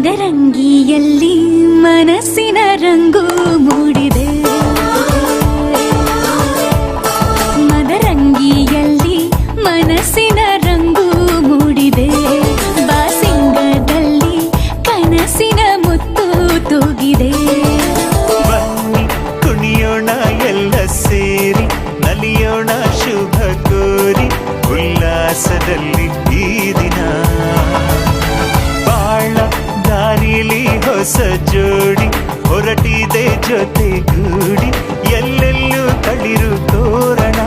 ಮದರಂಗಿಯಲ್ಲಿ ಮನಸ್ಸಿನ ರಂಗು ಮೂಡಿದೆ. ಮದರಂಗಿಯಲ್ಲಿ ಮನಸ್ಸಿನ ರಂಗು ಮೂಡಿದೆ. ಬಾಸಿಂಗದಲ್ಲಿ ಕನಸಿನ ಮುತ್ತು ತೂಗಿದೆ. ಬನ್ನಿ ಕುಣಿಯೋಣ ಎಲ್ಲ ಸೇರಿ, ನಲಿಯೋಣ ಶುಭ ಕೋರಿ, ಉಲ್ಲಾಸದಲ್ಲಿ ಈ ದಿನ. ಬಾಳ ದಾರಿಲಿ ಹೊಸ ಜೋಡಿ ಹೊರಟಿದೆ ಜೊತೆಗೂಡಿ, ಎಲ್ಲೆಲ್ಲೂ ತಳಿರು ತೋರಣ.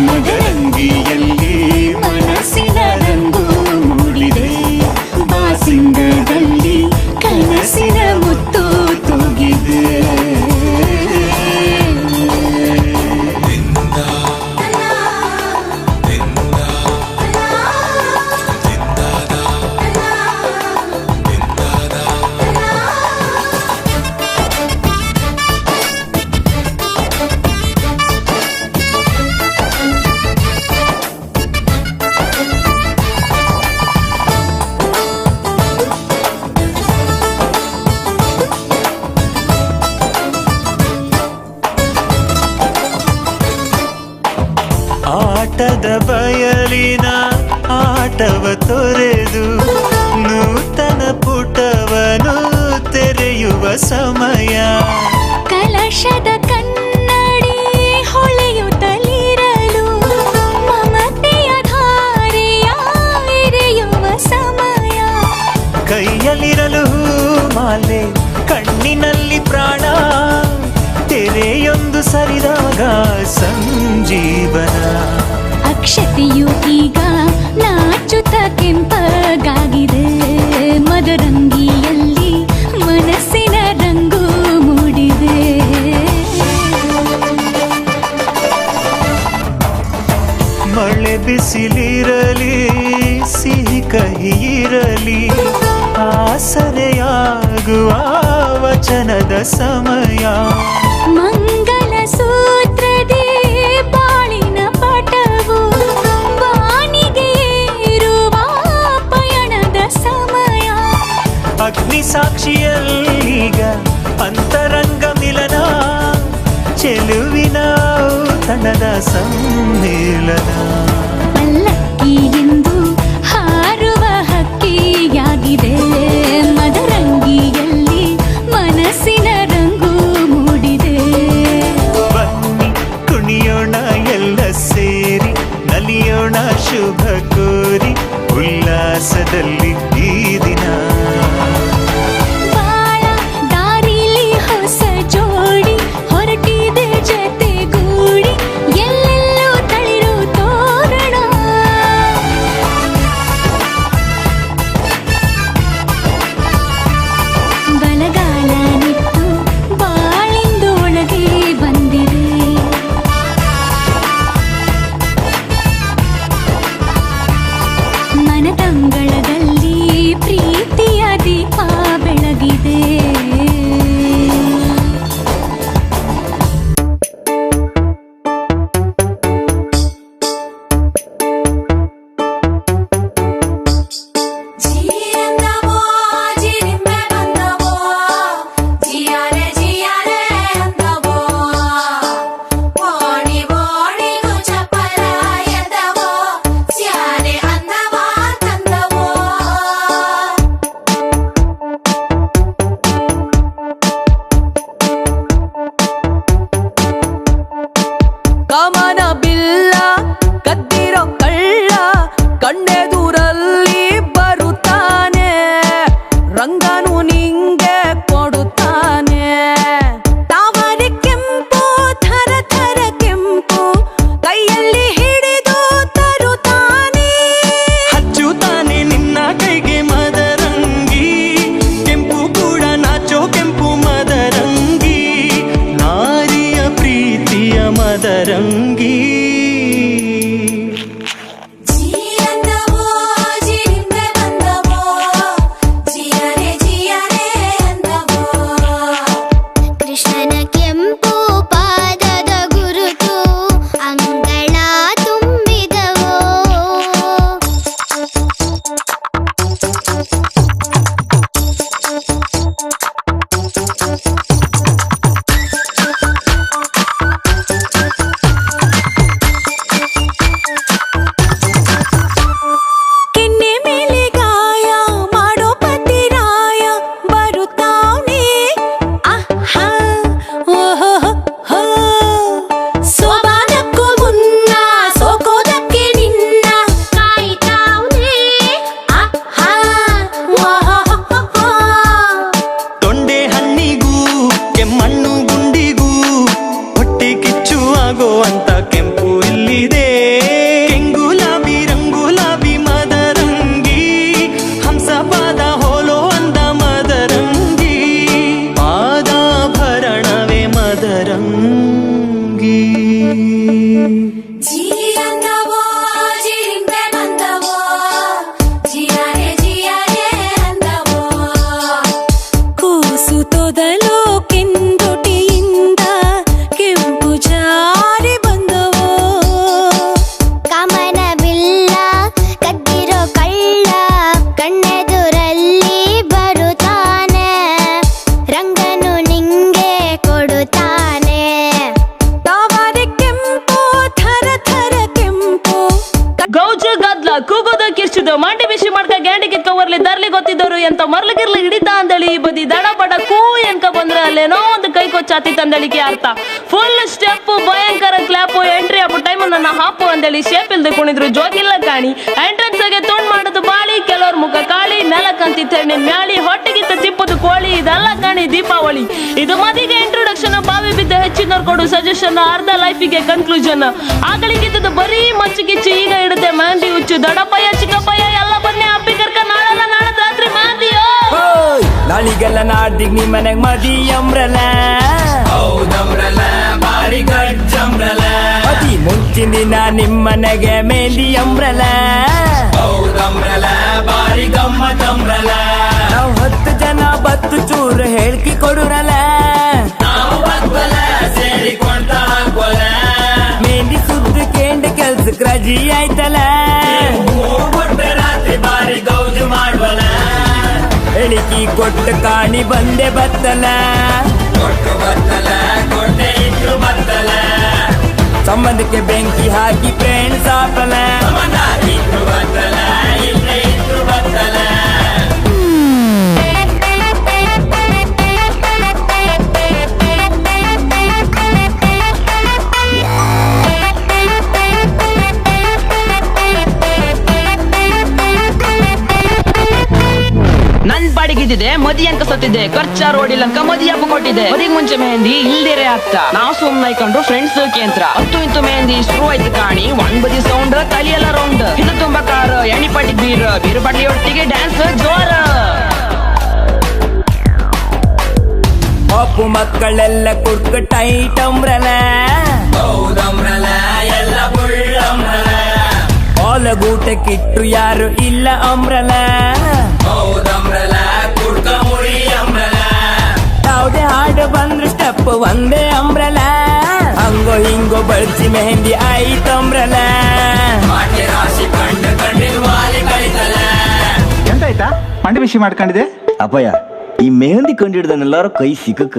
ಮದರಂಗಿಯಲ್ಲಿ ಮನಸ್ಸಿನ ರಂಗು ಮೂಡಿದೆ. ಬಾಸಿಂಗದಲ್ಲಿ ಕನಸಿನ ಮುತ್ತು ತೂಗಿದೆ. ಆಟದ ಬಯಲಿನ ಆಟವ ತೊರೆದು ನೂತನ ಪುಟವನು ತೆರೆಯುವ ಸಮಯ. ಕಲಶದ ಕನ್ನಡಿ ಹೊಳೆಯುತ್ತಲಿರಲು ಮಮತೆಯ ಧಾರೆಯ ಎರೆಯುವ ಸಮಯ. ಕೈಯಲ್ಲಿರಲು ಮಾಲೆ, ಕಣ್ಣಿನಲ್ಲಿ ಪ್ರಾಣ, ತೆರೆಯೊಂದು ಸರಿದಾಗ ಸಂಜೀವನ. ಅಕ್ಷತೆಯು ಈಗ ನಾಚುತ್ತ ಕೆಂಪಗಾಗಿದೆ. ಮದರಂಗಿಯಲ್ಲಿ ಮನಸ್ಸಿನ ರಂಗು ಮೂಡಿದೆ. ಮಳೆ ಬಿಸಿಲಿರಲಿ, ಸಿಹಿ ಕಹಿ ಇರಲಿ, ಆಸರೆಯಾಗುವ ವಚನದ ಸಮಯ. ಮಂಗಲ ಸೂತ್ರದೇ ಬಾಳಿನ ಪಟವು ಬಾನಿಗೆ ಏರುವ ಪಯಣದ ಸಮಯ. ಅಗ್ನಿ ಸಾಕ್ಷಿಯಲ್ಲೀಗ ಅಂತರಂಗ ಮಿಲನ, ಚೆಲುವಿನ ತನದ ಸಮ್ಮೇಳನ. ಪಲ್ಲಕ್ಕಿ ಎಂದು ಹಾರುವ ಹಕ್ಕಿಯಾಗಿದೆ. ಮದರಂಗಿಯಲ್ಲಿ ಮನಸ್ಸಿನ ರಂಗು ಮೂಡಿದೆ. ಬನ್ನಿ ಕುಣಿಯೋಣ ಎಲ್ಲ ಸೇರಿ, ನಲಿಯೋಣ ಶುಭ ಕೋರಿ, ಉಲ್ಲಾಸದಲ್ಲಿ ಈ ದಿನ. ಬಾಳ ದಾರಿಲಿ ಹೊಸ ಜೋಡಿ ಹೊರಟಿದೆ ಜೊತೆಗೂಡಿ, ಎಲ್ಲೆಲ್ಲೂ ತಳಿರು ತೋರಣ. ಬಲಗಾಲ ನಿಟ್ಟು ಬಾಳಿಂದು ಒಳಗೆ ಬಂದಿದೆ. ಮನದಂಗಳದಲ್ಲಿ ಪ್ರೀತಿಯ ದೀಪ ಬೆಳಗಿದೆ. ಕಮನ ಬಿಲ್ಲ ಕದ್ದಿರೋ ಕಳ್ಳ ಕಣ್ಣೆದುರಲ್ಲಿ ಬರುತ್ತಾನೆ. ರಂಗನು ನಿಂಗೆ ಕೊಡುತ್ತಾನೆ. ತಾವರೆ ಕೆಂಪು ಥರ ಥರ ಕೆಂಪು ಕೈಯಲ್ಲಿ ಹಿಡಿದು ತರುತ್ತಾನೆ. ಹಚ್ಚುತ್ತಾನೆ ನಿನ್ನ ಕೈಗೆ ಮದರಂಗಿ, ಕೆಂಪು ಕೂಡ ನಾಚೋ ಕೆಂಪು ಮದರಂಗಿ, ನಾರಿಯ ಪ್ರೀತಿಯ ಮದರಂಗಿ. ಕೃಷ್ಣನ ಕೆಂಪು ಪಾದದ ಗುರುತು ಅಂಗಳ ತುಂಬಿದವೋ. ಹುಡುಗರು ಎಂತ ಮರ್ಲಗಿರ್ಲಿ ಹಿಡಿತಾ ಅಂದಳಿ ಈ ಬದಿ ದಡ ಬಡ ಕೂ ಎನ್ಕ ಬಂದ್ರ ಅಲ್ಲೇನೋ ಒಂದು ಕೈ ಕೊಚ್ಚಾತಿ ತಂದಳಿಕೆ ಅರ್ಥ ಫುಲ್ ಸ್ಟೆಪ್ ಭಯಂಕರ ಕ್ಲಾಪ್ ಎಂಟ್ರಿ ಹಾಪು ಟೈಮ್ ನನ್ನ ಹಾಪು ಅಂದೇಳಿ ಶೇಪ್ ಇಲ್ದೆ ಕುಣಿದ್ರು ಜೋಗಿಲ್ಲ ಕಾಣಿ ಎಂಟ್ರೆನ್ಸ್ ಗೆ ತುಂಡ್ ಮಾಡೋದು ಬಾಳಿ ಕೆಲವ್ರ ಮುಖ ಕಾಳಿ ನೆಲಕ್ಕಂತಿ ತೆಣ್ಣೆ ಮ್ಯಾಳಿ ಹೊಟ್ಟೆಗಿತ್ತ ತಿಪ್ಪದು ಕೋಳಿ ಇದೆಲ್ಲ ಕಾಣಿ ದೀಪಾವಳಿ ಇದು ಮದಿಗೆ ಇಂಟ್ರೊಡಕ್ಷನ್ ಬಾವಿ ಬಿದ್ದ ಹೆಚ್ಚಿನವ್ರು ಕೊಡು ಸಜೆಷನ್ ಅರ್ಧ ಲೈಫಿಗೆ ಕನ್ಕ್ಲೂಷನ್ ಆಗಳಿಗಿದ್ದು ಬರೀ ಮಚ್ಚಿಗಿಚ್ಚಿ ಈಗ ಇಡುತ್ತೆ ಮೆಹಂದಿ ಹುಚ್ಚು ದೊಡ್ಡಪ್ಪಯ್ಯ ಚಿಕ್ಕಪ್ಪಯ್ಯ ಎಲ್ಲ ಬನ್ನಿ ಅಪ್ಪಿ ಕರ್ಕ ನಾಳೆಲ್ಲ ನಾಳೆ ರಾತ್ರಿ ಮೆಹಂದಿಯೋ ನಾಳಿಗೆಲ್ಲ ನಾಡಿಗ್ ನಿಮ್ ಮನೆಗ್ ಮದಿ ಅಂಬ್ರಲ ಹೌದಮ್ರಲ ಬಾರಿ ಗಜ್ಜಂಬ್ರಲ ಮದಿ ಮುಂಚಿನ ದಿನ ನಿಮ್ ಮನೆಗೆ ಮೆಹಂದಿ ಅಂಬ್ರಲ ಹೌದಮ್ರಲ ಬಾರಿ ಗಮ್ಮತ್ತಂಬ್ರಲ ನಾವ್ 10 ಜನ ಬತ್ತು ಚೂರು ಹೇಳ್ಕಿ ಕೊಡುರಲ ನಾವು ಬದ್ವಲ ಸೇರಿಕೊಂಡ ಹಾಕ್ವಲ ಮೆಹಂದಿ ಸುದ್ದು ಕೇಂದ್ರ ಕೆಲ್ಸಕ್ ರಜಿ ಆಯ್ತಲ್ಲ ರಾತ್ರಿ ಬಾರಿ ಗೌಜು ಮಾಡ್ವಲ ಎಳಿಕಿ ಕೊಟ್ಟು ಕಾಣಿ ಬಂದೆ ಬತ್ತಲ ಕೊಟ್ಟು ಬತ್ತಲ ಕೊಟ್ಟೆ ಇದ್ರು ಬತ್ತಲ ಸಂಬಂಧಕ್ಕೆ ಬೆಂಕಿ ಹಾಕಿ ಫ್ರೆಂಡ್ಸ್ ಆಪಲ ಸಂಬಂಧ ಇದ್ರು ಬತ್ತಲ ಇಲ್ಲೇ ಇದ್ರು ಬತ್ತಲ ನನ್ ಬಾಡಿಗಿದ್ದಿದೆ ಮದಿ ಅಂಕ ಸತ್ತಿದೆ ಖರ್ಚ ರೋಡಿಲ್ ಅಂಕ ಮದಿ ಹಬ್ಬ ಕೊಟ್ಟಿದೆ ಮದಿಗ್ ಮುಂಚೆ ಮೆಹಂದಿ ಇಲ್ದಿರೆ ಆಗ್ತಾ ನಾವು ಸುಮ್ನೆ ಇಕೊಂಡು ಫ್ರೆಂಡ್ಸ್ ಕೇಂದ್ರ ಹತ್ತು ಇಂತು ಮೆಹಂದಿ ಶುರು ಆಯ್ತು ಕಾಣಿ ಒಂದ್ ಬದಿ ಸೌಂಡ್ ತಲಿಯೆಲ್ಲ ರೌಂಡ್ ಇದು ತುಂಬಾ ಕಾರ್ ಎಣ್ಣಿ ಪಾಟಿ ಬೀರ್ ಬಾಟ್ಲಿ ಒಟ್ಟಿಗೆ ಡ್ಯಾನ್ಸ್ ಜೋರ ಪಾಪು ಮಕ್ಕಳೆಲ್ಲ ಕುಡ್ಕ ಟೈಟ್ ಅಂಬ್ರಲ ಹೌದಮ್ರಲ ಎಲ್ಲ ಬುಳ್ಳಂಬ್ರಲ ಓಲಗೂಟಕ್ಕಿಟ್ಟು ಯಾರು ಇಲ್ಲ ಅಂಬ್ರಲ ಹೌದಮ್ರಲ ಕುಡ್ಕ ಮುರಿ ಅಂಬ್ರಲ ಯಾವುದೇ ಹಾಡು ಬಂದ್ರು ಸ್ಟೆಪ್ ಒಂದೇ ಅಂಬ್ರಲ ಹಂಗೋ ಹಿಂಗೋ ಬಳಸಿ ಮೆಹಂದಿ ಆಯ್ತಂಬ್ರಲ ರಾಶಿ ಕಂಡು ಕಂಡಿನ ವಾಲಿ ಕಳಿತಲ ಎಂತಾಯ್ತಾ ಮಂಡಿ ಬಿಸಿ ಮಾಡ್ಕೊಂಡಿದೆ ಅಪ್ಪಯ್ಯ ಈ ಮೆಹಂದಿ ಕಂಡಿಡ್ದನ್ನೆಲ್ಲಾರು ಕೈ ಸಿಕ್ಕಕ್ಕ